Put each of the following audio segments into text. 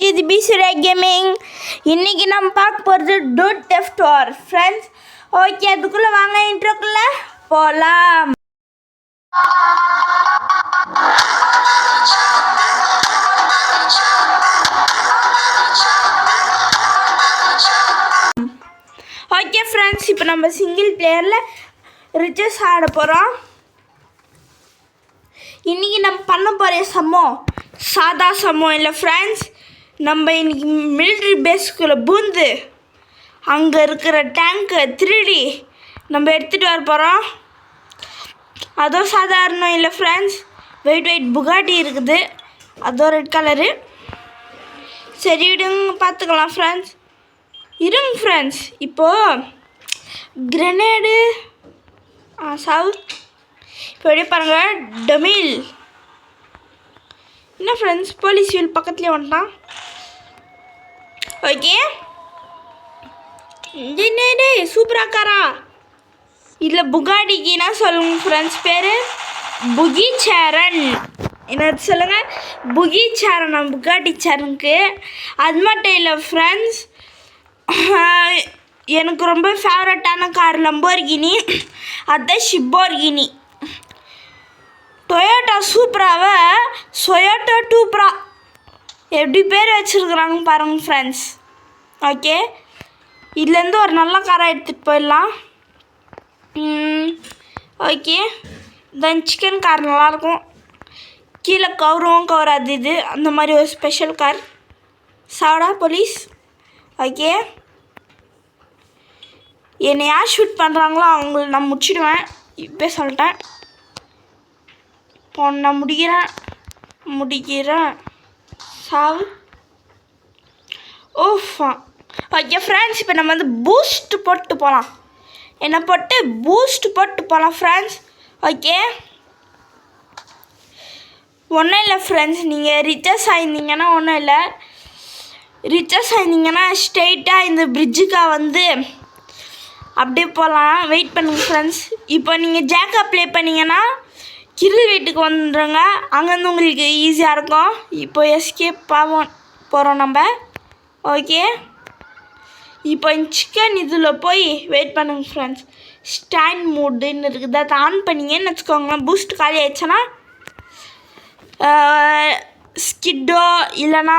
இது பிசுரே கேமிங். இன்னைக்கு நம்ம பார்க்க போகிறது டூட் தெஃப்ட் வார் ஃப்ரெண்ட்ஸ். ஓகே, அதுக்குள்ளே வாங்க இன்ட்ரோக்குள்ளே போகலாம். ஓகே ஃப்ரெண்ட்ஸ், இப்போ நம்ம சிங்கிள் பிளேயரில் ரிச்சஸ் ஆட போகிறோம். இன்றைக்கி நம்ம பண்ண போகிற சமம் சாதா சமம் இல்லை ஃப்ரெண்ட்ஸ். நம்ம இன்றைக்கி மிலிட்ரி பேஸ்க்குள்ளே பூந்து அங்கே இருக்கிற டேங்கை திருடி நம்ம எடுத்துகிட்டு வர போகிறோம். அதுவும் சாதாரணம் இல்லை ஃப்ரெண்ட்ஸ், வெயிட் புகாட்டி இருக்குது, அதுவும் ரெட் கலரு. சரி விடுங்க, பார்த்துக்கலாம் ஃப்ரெண்ட்ஸ். இருங்க ஃப்ரெண்ட்ஸ், இப்போது கிரனேடு சவுத் இப்போ எப்படி பாருங்கள், டமில். என்ன ஃப்ரெண்ட்ஸ், போலீஸ் வீல் பக்கத்துலேயே வந்துட்டான். ஓகே, என்னடே சூப்பராக்காரா. இதில் புகாடிக்கு என்ன சொல்லுங்க ஃப்ரெண்ட்ஸ், பேர் புகி சேரன். என்ன சொல்லுங்கள், புகி சேரன். புகாடி சேரனுக்கு அது மட்டும் இல்லை ஃப்ரெண்ட்ஸ், எனக்கு ரொம்ப ஃபேவரட்டான கார் லம்போர்கினி, அதுதான் ஷிப்போர்கினி. டொயோட்டா சூப்பராக சொயோட்டா டூப்ரா எப்படி பேர் வச்சுருக்குறாங்க பாருங்கள் ஃப்ரெண்ட்ஸ். ஓகே, இதுலேருந்து ஒரு நல்ல காரை எடுத்துகிட்டு போயிடலாம். ஓகே, தென் சிக்கன் கார் நல்லாயிருக்கும், கீழே கவரும் கவராது, இது அந்த மாதிரி ஒரு ஸ்பெஷல் கார். சாடா போலீஸ். ஓகே, என்னை யார் ஷூட் பண்ணுறாங்களோ அவங்கள நான் முடிச்சிடுவேன், இப்போ சொல்லிட்டேன். இப்போ நான் முடிக்கிறேன் சாவு. ஓஃபா. ஓகே ஃப்ரெண்ட்ஸ், இப்போ நம்ம வந்து பூஸ்ட் போட்டு போகலாம். என்ன போட்டு பூஸ்ட் போட்டு போகலாம் ஃப்ரெண்ட்ஸ். ஓகே, ஒன்றும் இல்லை ஃப்ரெண்ட்ஸ், நீங்கள் ரிச்சஸ் ஆயிருந்தீங்கன்னா ஒன்றும் இல்லை, ரிச்சஸ் ஆயிருந்தீங்கன்னா ஸ்ட்ரெயிட்டாக இந்த பிரிட்ஜுக்காக வந்து அப்படியே போகலாம். வெயிட் பண்ணுங்க ஃப்ரெண்ட்ஸ். இப்போ நீங்கள் ஜேக்கா ப்ளே பண்ணிங்கன்னா கிரில் வீட்டுக்கு வந்துடுங்க, அங்கேருந்து உங்களுக்கு ஈஸியாக இருக்கும். இப்போ எஸ்கேப் போகிறோம் நம்ம. ஓகே, இப்போ சிக்கன் இதில் போய் வெயிட் பண்ணுங்க ஃப்ரெண்ட்ஸ். ஸ்டாண்ட் மூடுன்னு இருக்குது, அதை ஆன் பண்ணிங்கன்னு வச்சுக்கோங்களேன். பூஸ்ட் காலி ஆயிடுச்சுன்னா ஸ்கிட்டோ இல்லைன்னா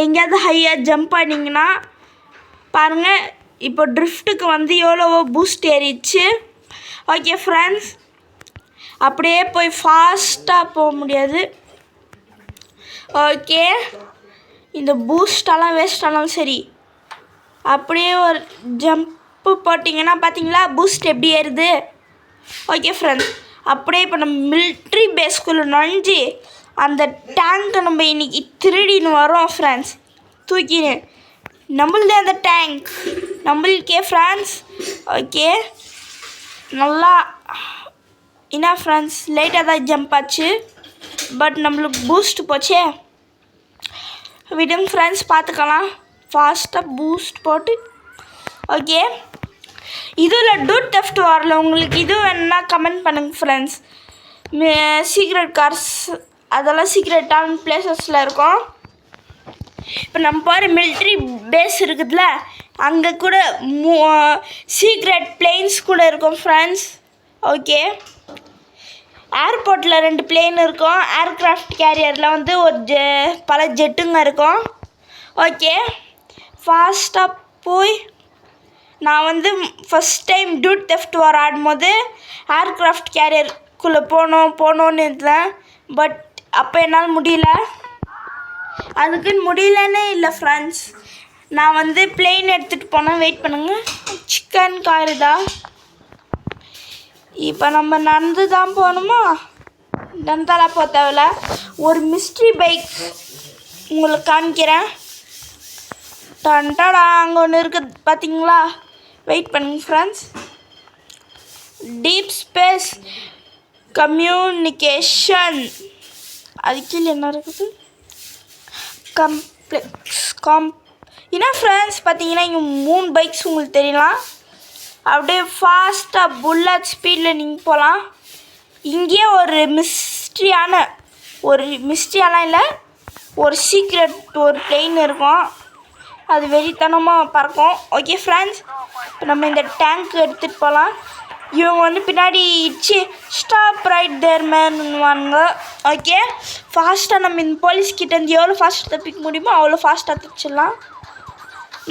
எங்கேயாவது ஹையாக ஜம்ப் ஆனிங்கன்னா பாருங்கள், இப்போ ட்ரிஃப்ட்டுக்கு வந்து எவ்வளவோ பூஸ்ட் ஏறிடுச்சு. ஓகே ஃப்ரெண்ட்ஸ், அப்படியே போய் ஃபாஸ்ட்டாக போக முடியாது. ஓகே, இந்த பூஸ்டெல்லாம் வேஸ்ட் ஆனாலும் சரி, அப்படியே ஒரு ஜம்ப்பு போட்டிங்கன்னா பார்த்தீங்களா பூஸ்ட் எப்படி ஏறுது. ஓகே ஃப்ரெண்ட்ஸ், அப்படியே இப்போ நம்ம மிலிட்ரி பேஸ்குள்ளே நுழைஞ்சி அந்த டேங்கை நம்ம இன்றைக்கி திருடின்னு வரோம் ஃப்ரெண்ட்ஸ். தூக்கின்னு நம்மளுதே அந்த டேங்க் நம்மளுக்கே ஃப்ரெண்ட்ஸ். ஓகே, நல்லா என்ன ஃப்ரெண்ட்ஸ், லைட்டாக தான் ஜம்ப் ஆச்சு, பட் நம்மளுக்கு பூஸ்ட் போச்சே. விடுங்க ஃப்ரெண்ட்ஸ், பார்த்துக்கலாம். ஃபாஸ்ட்டாக பூஸ்ட் போட்டு. ஓகே, இதில் டூட் தெஃப்ட் வாரில் உங்களுக்கு இது வேணுன்னா கமெண்ட் பண்ணுங்கள் ஃப்ரெண்ட்ஸ். சீக்ரெட் கார்ஸ் அதெல்லாம் சீக்ரெட்டான பிளேசஸில் இருக்கும். இப்போ நம்ம போகிற மிலிட்ரி பேஸ் இருக்குதுல்ல, அங்கே கூட சீக்ரெட் பிளேன்ஸ் கூட இருக்கும் ஃப்ரெண்ட்ஸ். ஓகே, ஏர்போர்ட்டில் 2 பிளேன் இருக்கும், ஏர்க்ராஃப்ட் கேரியரில் வந்து ஒரு பல ஜெட்டுங்க இருக்கும். ஓகே, ஃபாஸ்ட்டாக போய் நான் வந்து ஃபஸ்ட் டைம் டூட் தெஃப்ட் வார் ஆடும்போது ஏர்க்ராஃப்ட் கேரியருக்குள்ளே போகணுன்னு இருந்தேன், பட் அப்போ என்னால் முடியல. அதுக்குன்னு முடியலன்னே இல்லை ஃப்ரெண்ட்ஸ், நான் வந்து பிளெயின் எடுத்துகிட்டு போனேன். வெயிட் பண்ணுங்கள், சிக்கன் காரு தான். இப்போ நம்ம நடந்து தான் போகணுமா? நடந்தாலாம் போக தேவையில்ல. ஒரு மிஸ்ட்ரி பைக் உங்களுக்கு காமிக்கிறேன். டன்டடா, அங்கே ஒன்று இருக்குது பார்த்தீங்களா? வெயிட் பண்ணுங்க ஃப்ரெண்ட்ஸ். டீப் ஸ்பேஸ் கம்யூனிகேஷன், அது கீழே என்ன இருக்குது? கம்ப்ளெக்ஸ் என்ன ஃப்ரெண்ட்ஸ், பார்த்தீங்கன்னா இங்கே 3 பைக்ஸ் உங்களுக்கு தெரியலாம். அப்படியே ஃபாஸ்ட்டாக புல்லட் ஸ்பீடில் நீங்கள் போகலாம். இங்கேயே ஒரு மிஸ்ட்ரியாலாம் இல்லை, ஒரு சீக்ரெட் ஒரு பிளேன் இருக்கும், அது வெறித்தனமாக பறக்கும். ஓகே ஃப்ரெண்ட்ஸ், இப்போ நம்ம இந்த டேங்க் எடுத்துகிட்டு போகலாம். இவங்க வந்து பின்னாடி இச்சு ஸ்டாப் ரைட் தேர் மேன்னுவாங்க. ஓகே, ஃபாஸ்ட்டாக நம்ம இந்த போலீஸ்கிட்டேருந்து எவ்வளோ ஃபாஸ்ட்டாக தப்பிக்க முடியுமோ அவ்வளோ ஃபாஸ்ட்டாக தப்பிச்சிடலாம்.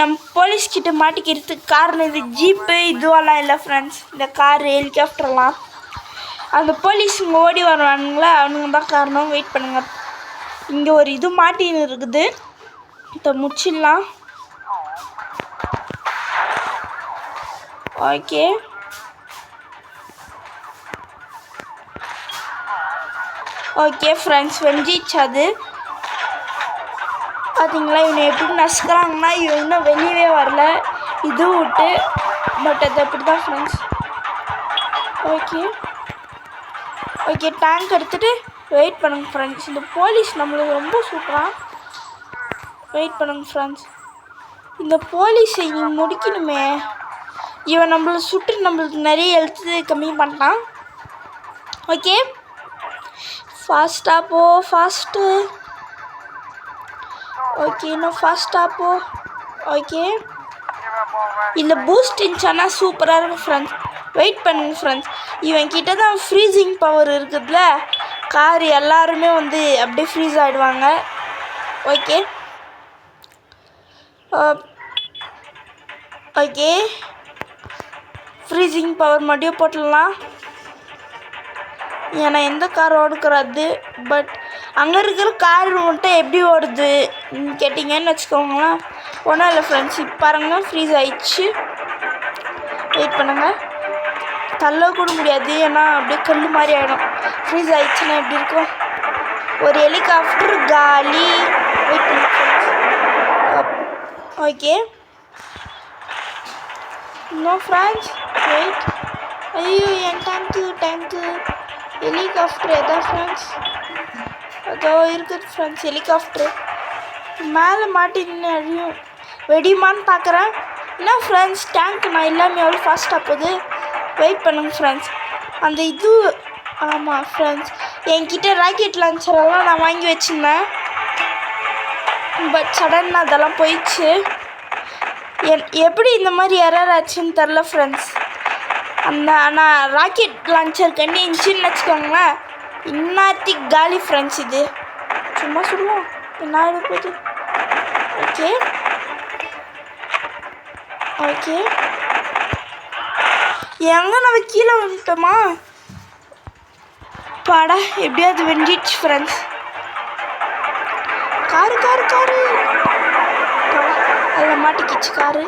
நம்ம போலீஸ்கிட்ட மாட்டிக்கிறதுக்கு காரணம் இது ஜீப்பு இதுவெல்லாம் இல்லை ஃப்ரெண்ட்ஸ், இந்த காரு ஹெலிகாப்டர்லாம். அந்த போலீஸுங்க ஓடி வருவானுங்களா, அவனுங்க தான் காரணம். வெயிட் பண்ணுங்கள், இங்கே ஒரு இது மாட்டின்னு இருக்குது, இதை முடிச்சிடலாம். ஓகே, ஓகே ஃப்ரெண்ட்ஸ், வெஞ்சிச்சு அது. பார்த்தீங்களா இவனை எப்படி நசுக்கிறாங்கன்னா, இவன் இன்னும் வெளியவே வரல இது விட்டு. பட் அது அப்படி தான் ஃப்ரெண்ட்ஸ். ஓகே ஓகே, டேங்க் எடுத்துகிட்டு வெயிட் பண்ணுங்க ஃப்ரெண்ட்ஸ். இந்த போலீஸ் நம்மளுக்கு ரொம்ப சூப்பராக. வெயிட் பண்ணுங்க ஃப்ரெண்ட்ஸ், இந்த போலீஸை இங்கே முடிக்கணுமே. இவன் நம்மளை சுட்டு நம்மளுக்கு நிறைய எழுத்து கம்மி பண்ணான். ஓகே, ஃபாஸ்ட்டாக போ, ஃபாஸ்ட்டு. ஓகே, இன்னும் ஃபாஸ்ட்டாக போ. ஓகே, இந்த பூஸ்ட் இருந்துச்சானா சூப்பராக இருக்கும் ஃப்ரெண்ட்ஸ். வெயிட் பண்ணுங்க ஃப்ரெண்ட்ஸ், இவன் கிட்ட தான் ஃப்ரீசிங் பவர் இருக்குதுல்ல, கார் எல்லாருமே வந்து அப்படியே ஃப்ரீஸ் ஆகிடுவாங்க. ஓகே ஓகே, ஃப்ரீசிங் பவர் மட்டும் போட்டுடலாம். ஏன்னா எந்த கார் ஓடுக்கிறது. பட் அங்கே இருக்கிற கார் மட்டும் எப்படி ஓடுது கேட்டிங்கன்னு வச்சுக்கோங்களேன். ஒன்றும் இல்லை ஃப்ரெண்ட்ஸ், இப்போ பாருங்கள் ஃப்ரீஸ் ஆயிடுச்சு. வெயிட் பண்ணுங்கள், தள்ள கூட முடியாது, ஏன்னா அப்படியே கல் மாதிரி ஆகிடும். ஃப்ரீஸ் ஆயிடுச்சுன்னா எப்படி இருக்கும். ஒரு ஹெலிகாப்டர் காலி. வெயிட் பண்ணு ஃப்ரெண்ட்ஸ். ஓகே, இன்னும் ஃப்ரெண்ட்ஸ் வெயிட். ஐயோ, என் டேங்க்கு ஹெலிகாப்டர் எதான் ஃப்ரெண்ட்ஸ், அதோ இருக்குது ஃப்ரெண்ட்ஸ் ஹெலிகாப்டர். மேலே மாட்டின்னு அழியும், வெடியுமான்னு பார்க்குறேன். என்ன ஃப்ரெண்ட்ஸ், டேங்க் நான் இல்லாமல் எவ்வளோ ஃபாஸ்ட்டாக போகுது. வெயிட் பண்ணுங்க ஃப்ரெண்ட்ஸ், அந்த இது. ஆமாம் ஃப்ரெண்ட்ஸ், என்கிட்ட ராக்கெட் லான்ச்சரெல்லாம் நான் வாங்கி வச்சுருந்தேன். பட் சடனாக அதெல்லாம் போயிடுச்சு. எப்படி இந்த மாதிரி எரர் ஆச்சுன்னு தெரில ஃப்ரெண்ட்ஸ். ஆனால் ராக்கெட் லான்ச்சர் கண்ணி இருந்துச்சுன்னு வச்சுக்கோங்களேன், இன்னாத்திக் காலி ஃப்ரெண்ட்ஸ். இது சும்மா சொல்லுவோம், என்ன ஆகிட போகுது. ஓகே ஓகே, எங்கே நம்ம கீழே வந்துட்டோமா. பாடா, எப்படியாவது வெஞ்சிடுச்சு ஃப்ரெண்ட்ஸ். காரு அதில் மாட்டிக்கிச்சு காரு.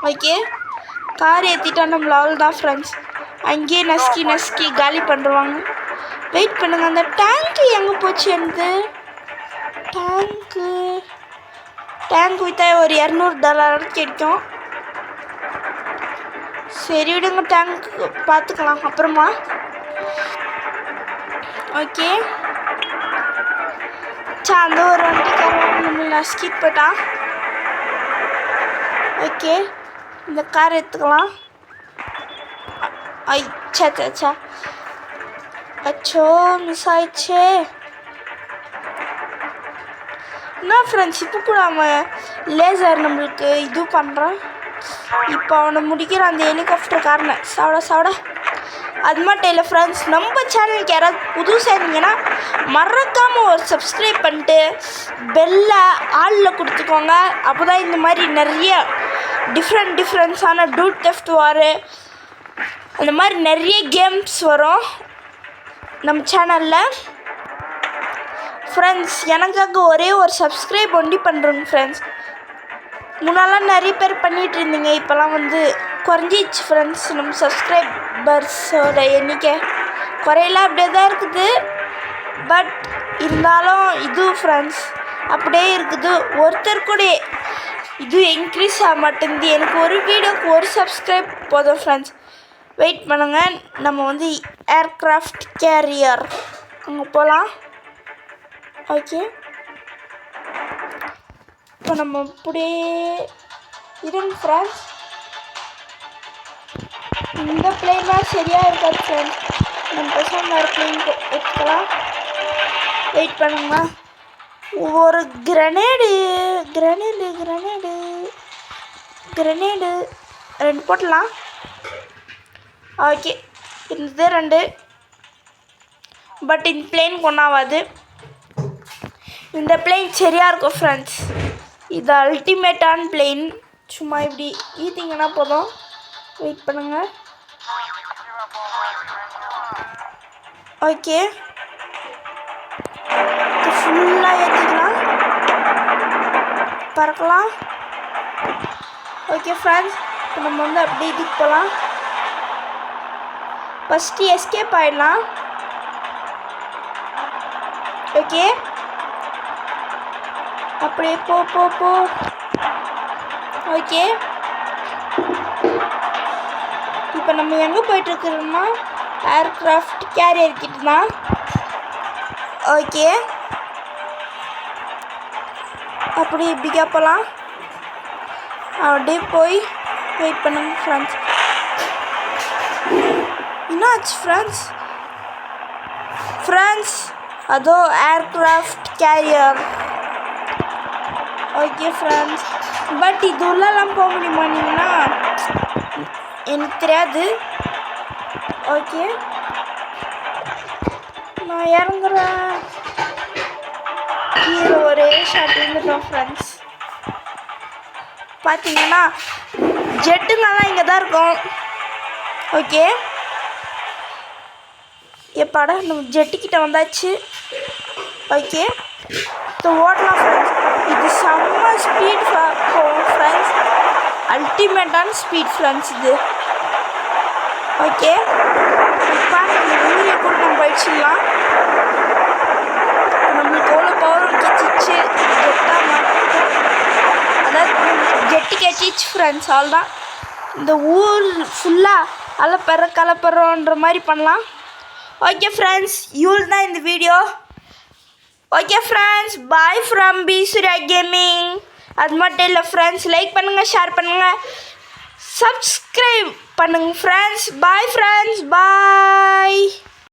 ஓகே, கார் ஏற்றிட்டா நம்மள அவ்வளோ தான் ஃப்ரெண்ட்ஸ், அங்கேயே நசுக்கி காலி பண்ணுறாங்க. வெயிட் பண்ணுங்கள், அந்த டேங்க்கு எங்கே போச்சு. எனக்கு டேங்க் விற்றா ஒரு $200 கிடைக்கும். சரி விடுங்க, டேங்க் பார்த்துக்கலாம் அப்புறமா. ஓகே, அந்த ஒரு வண்டிக்காரன் நம்மளை நசுக்கிட்டு போயிட்டான். ஓகே, இந்த கார் எடுத்துக்கலாம். சச்சா, அச்சோ மிஸ் ஆயிடுச்சே. என்ன ஃப்ரெண்ட்ஸ், இப்போ கூட அவன் லேசர் நம்மளுக்கு இது பண்ணுறான். இப்போ அவனை முடிக்கிற அந்த ஹெலிகாப்டர் காரனை சாவடா. அது மட்டும் இல்லை ஃப்ரெண்ட்ஸ், நம்ம சேனலுக்கு யாராவது புதுசாக இருந்தீங்கன்னா மறக்காமல் ஒரு சப்ஸ்கிரைப் பண்ணிட்டு பெல்லை ஆளில் கொடுத்துக்கோங்க. அப்போ தான் இந்த மாதிரி நிறைய டிஃப்ரெண்ட்ஸான டூட் தெஃப்ட் வாரு அந்த மாதிரி நிறைய கேம்ஸ் வரும் நம்ம சேனலில். ஃப்ரெண்ட்ஸ், எனக்காக ஒரே ஒரு சப்ஸ்கிரைப் ஒண்டி பண்ணுறோங்க ஃப்ரெண்ட்ஸ். முன்னாலாம் நிறைய பேர் பண்ணிகிட்டு இருந்தீங்க, இப்போலாம் வந்து குறைஞ்சிச்சு ஃப்ரெண்ட்ஸ். நம்ம சப்ஸ்கிரைபர்ஸோட எண்ணிக்கை குறையெல்லாம் அப்படியே தான் இருக்குது. பட் இருந்தாலும் இது ஃப்ரெண்ட்ஸ் அப்படியே இருக்குது. ஒருத்தர் கூட இது இன்க்ரீஸ் ஆக மாட்டேங்குது. எனக்கு ஒரு வீடியோக்கு ஒரு சப்ஸ்கிரைப் போதும் ஃப்ரெண்ட்ஸ். வெயிட் பண்ணுங்கள், நம்ம வந்து ஏர்க்ராஃப்ட் கேரியர் அங்கே போகலாம். ஓகே, இப்போ நம்ம அப்படியே இருங்க ஃப்ரெண்ட்ஸ். இந்த பிளேன்லாம் சரியாக இருக்காது ஃப்ரெண்ட்ஸ், நம்ம பேசாமல் ஒரு பிளேன் எடுத்துக்கலாம். வெயிட் பண்ணுங்க, ஒரு கிரனேடு 2 போட்டலாம். ஓகே, இது 2. பட் இந்த பிளேன் ஒன்றாகாது. இந்த பிளேன் சரியாக இருக்கும் ஃப்ரெண்ட்ஸ். இது அல்டிமேட்டான பிளேன். சும்மா இப்படி ஈத்திங்கன்னா போதும். வெயிட் பண்ணுங்க. ஓகே, ஃபுல்லாக ஏற்றிக்கலாம், பறக்கலாம். ஓகே ஃப்ரெண்ட்ஸ், இப்போ நம்ம வந்து அப்படியே இதுக்கு போகலாம். ஃபஸ்ட்டு எஸ்கேப் ஆகிடலாம். ஓகே, அப்படியே போ. ஓகே, இப்போ நம்ம எங்கே போயிட்டுருக்குறோம்னா ஏர்க்ராஃப்ட் கேரியர் கிட்ட தான். ஓகே, அப்படி இப்படிக்கா போகலாம். அப்படியே போய் வெயிட் பண்ணுங்க ஃப்ரெண்ட்ஸ். என்னாச்சு ஃப்ரெண்ட்ஸ்? அதோ aircraft carrier. Okay friends, but இது உள்ளலாம் போக முடியுமா நீங்கன்னா எனக்கு தெரியாது. ஓகே, நான் இறங்குறேன். கீழே ஒரே ஷாட் இருந்துட்டோம் ஃப்ரெண்ட்ஸ். பார்த்தீங்கன்னா ஜெட்டுங்கெல்லாம் இங்கே தான் இருக்கும். ஓகே, எப்பாடா நம்ம ஜெட்டுக்கிட்ட வந்தாச்சு. ஓகே, இப்போ ஓடலாம் ஃப்ரெண்ட்ஸ். இது செம்ம ஸ்பீட் போகும் ஃப்ரெண்ட்ஸ். அல்டிமேட்டான ஸ்பீட் ஃப்ரெண்ட்ஸ் இது. ஓகே, இப்போ இந்த ஊரியை கூட நம்ம போயிடுச்சிடலாம். நம்மளுக்கு எவ்வளோ பவர் கிடச்சிச்சு. அதாவது ஜெட்டு கிடச்சிச்சு ஃப்ரெண்ட்ஸ். அவ்வளோதான். இந்த ஊர் ஃபுல்லாக கலப்பறோன்ற மாதிரி பண்ணலாம். ஓகே ஃப்ரெண்ட்ஸ், இவ்வளோ தான் இந்த video. Okay friends, bye from P Surya gaming. அது மட்டும் இல்லை ஃப்ரெண்ட்ஸ், லைக் பண்ணுங்கள், ஷேர் பண்ணுங்கள், சப்ஸ்கிரைப் பண்ணுங்கள் ஃப்ரெண்ட்ஸ். பாய் ஃப்ரெண்ட்ஸ், பாய்.